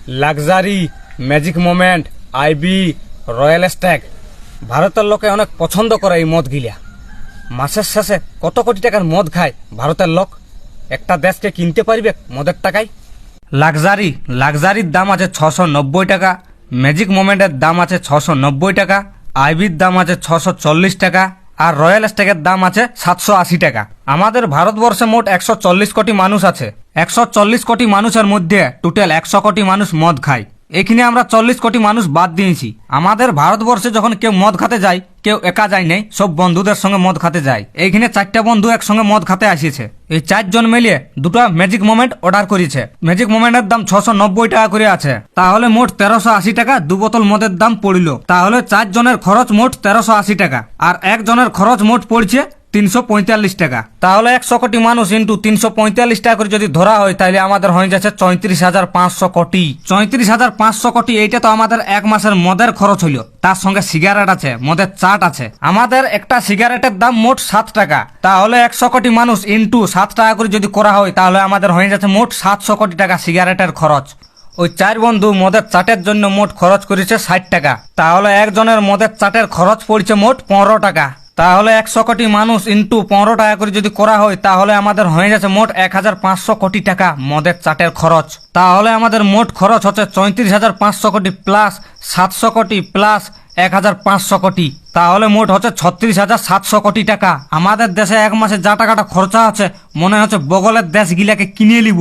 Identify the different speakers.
Speaker 1: Luxury, magic moment, IB, royal stag ভারতের লোকে অনেক পছন্দ করে এই মদ গিলা। মাসের শেষে কত কোটি টাকার মদ খায় ভারতের লোক। একটা দেশকে কিনতে পারবে মদের টাকায়। লাক্সারির দাম আছে 690 টাকা, ম্যাজিক মোমেন্টের দাম আছে 690 টাকা, আইবির দাম আছে 640 টাকা, আর রয়্যাল স্ট্যাগের দাম আছে 780 টাকা। আমাদের ভারতবর্ষে মোট 140 কোটি মানুষ আছে। 140 কোটি মানুষের মধ্যে টোটাল 100 কোটি মানুষ মদ খায়। এখানে আমরা 40 কোটি মানুষ বাদ দিয়েছি। আমাদের ভারতবর্ষে যখন কেউ মদ খাতে যায়, কেউ একা যায় নাই, সব বন্ধুদের সঙ্গে মদ খাতে যায়। এইখানে 4টা বন্ধু একসঙ্গে মদ খাতে আসিছে। এই 4 জন মিলিয়ে দুটো ম্যাজিক মোমেন্ট অর্ডার করেছে। ম্যাজিক মোমেন্টের দাম 690 টাকা করে আছে। তাহলে মোট 1380 টাকা 2 বোতল মদের দাম পড়ল। তাহলে 4 জনের খরচ মোট 1380 টাকা, আর একজনের খরচ মোট পড়ছে 345 টাকা। তাহলে 100 কোটি মানুষ ইন্টু 345 টাকা করে যদি ধরা হয়, তাহলে আমাদের হয়ে যাচ্ছে 34,500 কোটি। 34,500 কোটি, এইটা তো আমাদের এক মাসের মদের খরচ হইল। তার সঙ্গে সিগারেট আছে, মদের চাট আছে। আমাদের একটা সিগারেটের দাম মোট 7 টাকা। তাহলে 100 কোটি মানুষ ইন্টু 7 টাকা করে যদি করা হয়, তাহলে আমাদের হয়ে যাচ্ছে মোট 700 কোটি টাকা সিগারেটের খরচ। ওই 4 বন্ধু মদের চাটের জন্য মোট খরচ করেছে 60 টাকা। তাহলে একজনের মদের চাটের খরচ পড়ছে মোট 15 টাকা। তাহলে 100 কোটি মানুষ ইন্টু 15 টাকা করে যদি করা হয়, তাহলে আমাদের হয়ে যাচ্ছে মোট 1500 কোটি টাকা মদের চাটের খরচ। তাহলে আমাদের মোট খরচ হচ্ছে 34,500 কোটি প্লাস 700 কোটি প্লাস 1500 কোটি। তাহলে মোট হচ্ছে 36,700 কোটি টাকা। আমাদের দেশে এক মাসে যা টাকাটা খরচা আছে, মনে হচ্ছে বগলের দেশ গিলাকে কিনে নিব।